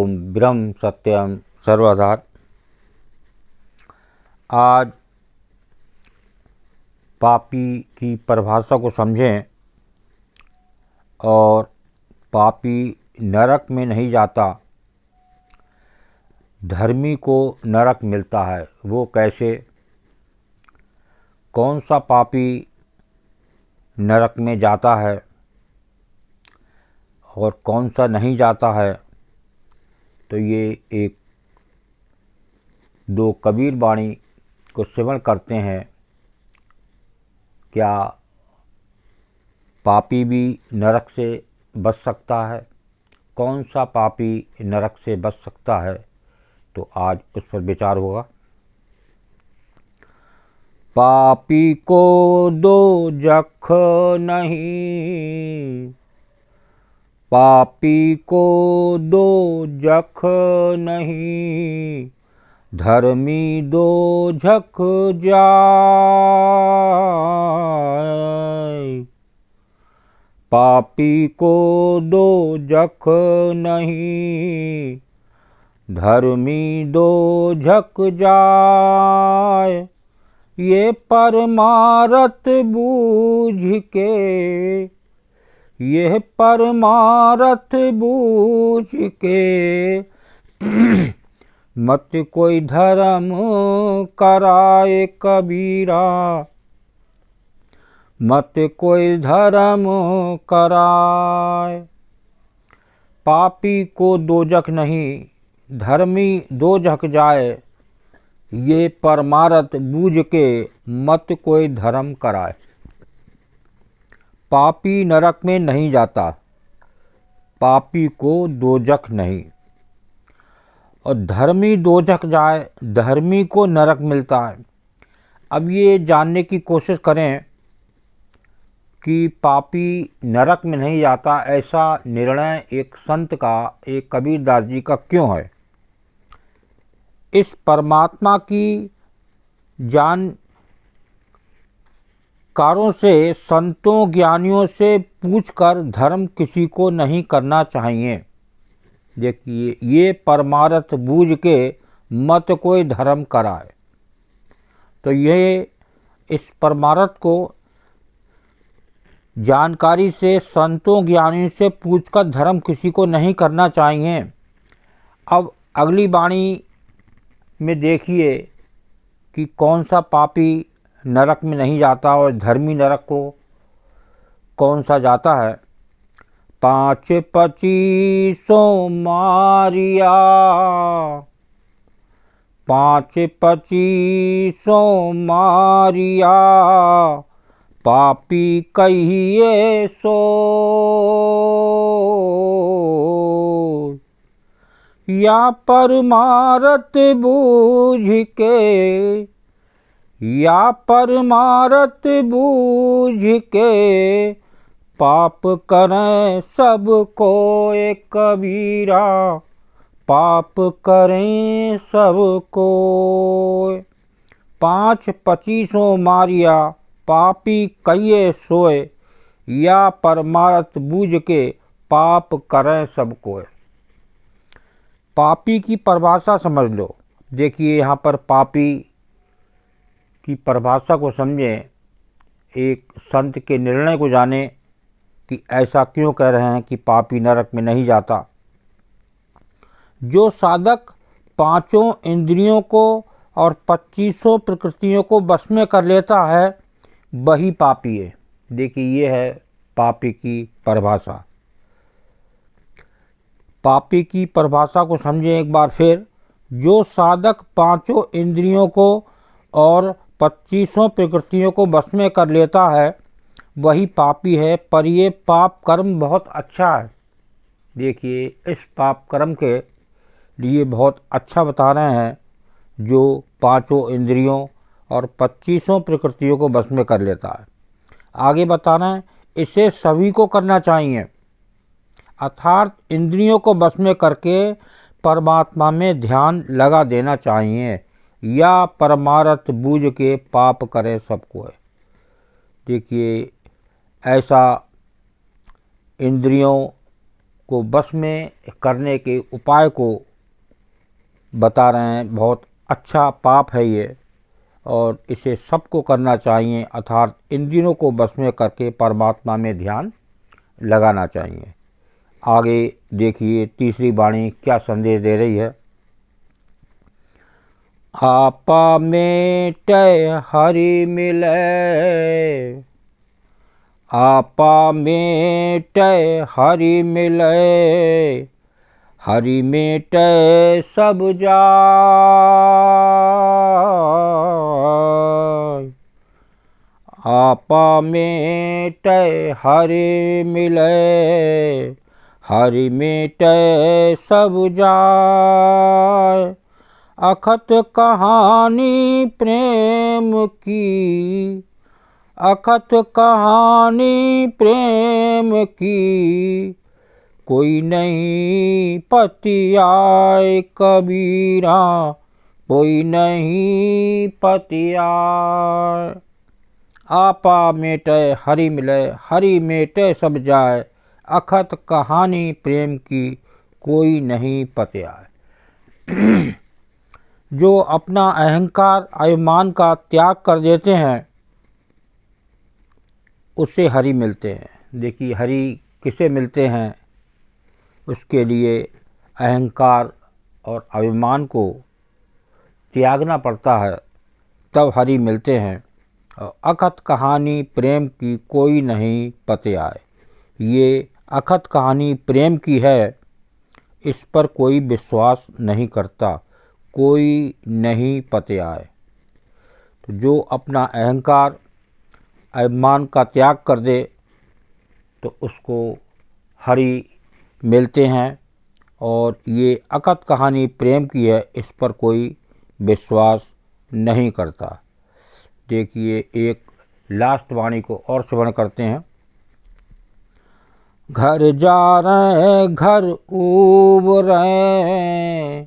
ओम ब्रह्म सत्यम सर्वधात्। आज पापी की परिभाषा को समझें। और पापी नरक में नहीं जाता, धर्मी को नरक मिलता है। वो कैसे? कौन सा पापी नरक में जाता है और कौन सा नहीं जाता है? तो ये एक दो कबीर वाणी को श्रवण करते हैं। क्या पापी भी नरक से बच सकता है? कौन सा पापी नरक से बच सकता है? तो आज उस पर विचार होगा। पापी को दोजख नहीं, पापी को दोजख नहीं, धर्मी दोजख जाए। पापी को दोजख नहीं, धर्मी दोजख जाए। ये परमारथ बूझ के, यह परमारथ बूझ के, मत कोई धर्म कराए कबीरा, मत कोई धर्म कराए। पापी को दोजख नहीं, धर्मी दोजख जाए। ये परमारथ बूझ के मत कोई धर्म कराए। पापी नरक में नहीं जाता, पापी को दोजख नहीं। और धर्मी दोजख जाए, धर्मी को नरक मिलता है। अब ये जानने की कोशिश करें कि पापी नरक में नहीं जाता, ऐसा निर्णय एक संत का, एक कबीरदास जी का क्यों है? इस परमात्मा की जानकारों से, संतों ज्ञानियों से पूछकर धर्म किसी को नहीं करना चाहिए। देखिए, ये परमार्थ बूझ के मत कोई धर्म कराए। तो ये इस परमार्थ को जानकारी से, संतों ज्ञानियों से पूछकर धर्म किसी को नहीं करना चाहिए। अब अगली वाणी में देखिए कि कौन सा पापी नरक में नहीं जाता और धर्मी नरक को कौन सा जाता है। 5-25 मारिया, 5-25 मारिया, पापी कहिए सो। या परमारथ बूझ के, या परमारथ बूझ के, पाप करें सबको एक कबीरा, पाप करें सबको। 5-25 मारिया, पापी कहिए सोए। या परमारथ बूझ के, पाप करें सबको। पापी की परिभाषा समझ लो। देखिए, यहाँ पर पापी की परिभाषा को समझें, एक संत के निर्णय को जाने कि ऐसा क्यों कह रहे हैं कि पापी नरक में नहीं जाता। जो साधक 5 इंद्रियों को और 25 प्रकृतियों को वश में कर लेता है, वही पापी है। देखिए, ये है पापी की परिभाषा। पापी की परिभाषा को समझें एक बार फिर। जो साधक 5 इंद्रियों को और 25 प्रकृतियों को वश में कर लेता है, वही पापी है। पर ये पाप कर्म बहुत अच्छा है। देखिए, इस पाप कर्म के लिए बहुत अच्छा बता रहे हैं, जो 5 इंद्रियों और 25 प्रकृतियों को वश में कर लेता है। आगे बता रहे हैं, इसे सभी को करना चाहिए। अर्थात इंद्रियों को वश में करके परमात्मा में ध्यान लगा देना चाहिए। या परमार्थ बूझ के, पाप करें सबको। देखिए, ऐसा इंद्रियों को बस में करने के उपाय को बता रहे हैं। बहुत अच्छा पाप है ये और इसे सबको करना चाहिए, अर्थात इंद्रियों को बस में करके परमात्मा में ध्यान लगाना चाहिए। आगे देखिए तीसरी वाणी क्या संदेश दे रही है। आपा मेटय हरि मिलै, आपा मेटय हरि मिलै, हरि मेटय सब जाय। आपा मेटय हरि मिलै, हरि मेटय सब जाय। अखत कहानी प्रेम की, अखत कहानी प्रेम की, कोई नहीं पतियाय कबीरा, कोई नहीं पतियाय। आपा मेटय हरि मिलय, हरि मेटय सब जाय। अखत कहानी प्रेम की, कोई नहीं पतियाय। जो अपना अहंकार अभिमान का त्याग कर देते हैं उससे हरि मिलते हैं। देखिए हरि किसे मिलते हैं, उसके लिए अहंकार और अभिमान को त्यागना पड़ता है, तब हरि मिलते हैं। और अखत कहानी प्रेम की, कोई नहीं पतियाय। ये अखत कहानी प्रेम की है, इस पर कोई विश्वास नहीं करता, कोई नहीं पतियाय। तो जो अपना अहंकार अभिमान का त्याग कर दे तो उसको हरि मिलते हैं। और ये अकथ कहानी प्रेम की है, इस पर कोई विश्वास नहीं करता। देखिए एक लास्ट वाणी को और श्रवण करते हैं। घर जा रहे घर ऊब रहे,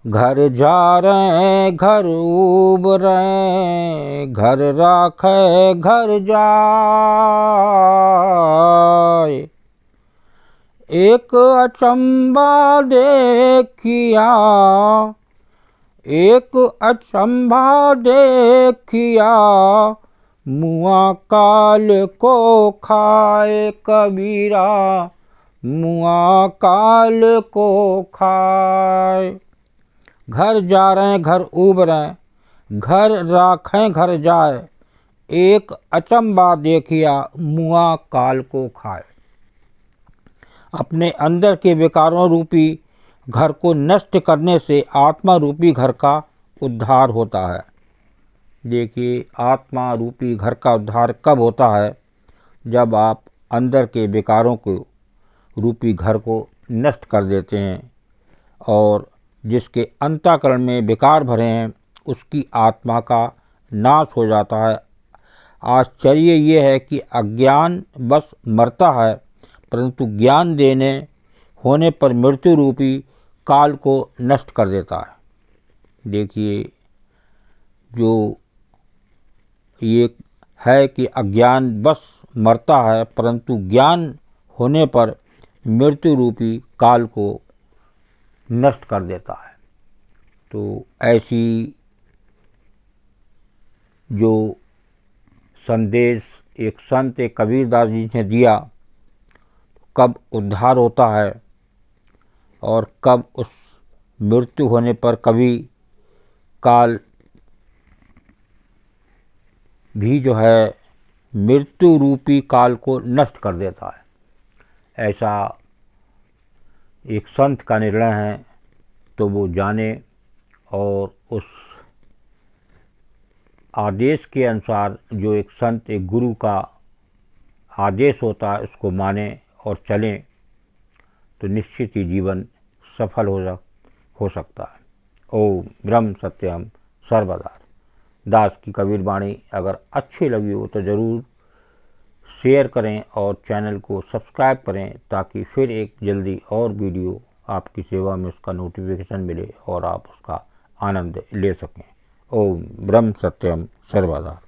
घर जा रहे घर ऊब रहे, घर राखे घर जाय। एक अचंबा देखिया, एक अचंबा देखिया, मुआ काल को खाए कबीरा, मुआ काल को खाए। घर जा रहे हैं घर ऊब रहे, घर राखें घर जाए। एक अचंबा देखिया, मुआ काल को खाए। अपने अंदर के विकारों रूपी घर को नष्ट करने से आत्मा रूपी घर का उद्धार होता है। देखिए आत्मा रूपी घर का उद्धार कब होता है, जब आप अंदर के विकारों को रूपी घर को नष्ट कर देते हैं और जिसके अंतःकरण में विकार भरे हैं उसकी आत्मा का नाश हो जाता है। आश्चर्य ये है कि अज्ञान बस मरता है, परंतु ज्ञान देने होने पर मृत्यु रूपी काल को नष्ट कर देता है। देखिए जो ये है कि अज्ञान बस मरता है, परंतु ज्ञान होने पर मृत्यु रूपी काल को नष्ट कर देता है। तो ऐसी जो संदेश एक संत कबीरदास जी ने दिया, कब उद्धार होता है और कब उस मृत्यु होने पर कभी काल भी जो है मृत्यु रूपी काल को नष्ट कर देता है, ऐसा एक संत का निर्णय है। तो वो जाने और उस आदेश के अनुसार जो एक संत एक गुरु का आदेश होता है उसको माने और चलें, तो निश्चित ही जीवन सफल हो सकता है। ओम ब्रह्म सत्यम सर्वदा। दास की कबीर वाणी अगर अच्छी लगी हो तो ज़रूर शेयर करें और चैनल को सब्सक्राइब करें, ताकि फिर एक जल्दी और वीडियो आपकी सेवा में उसका नोटिफिकेशन मिले और आप उसका आनंद ले सकें। ओम ब्रह्म सत्यम सर्वदा।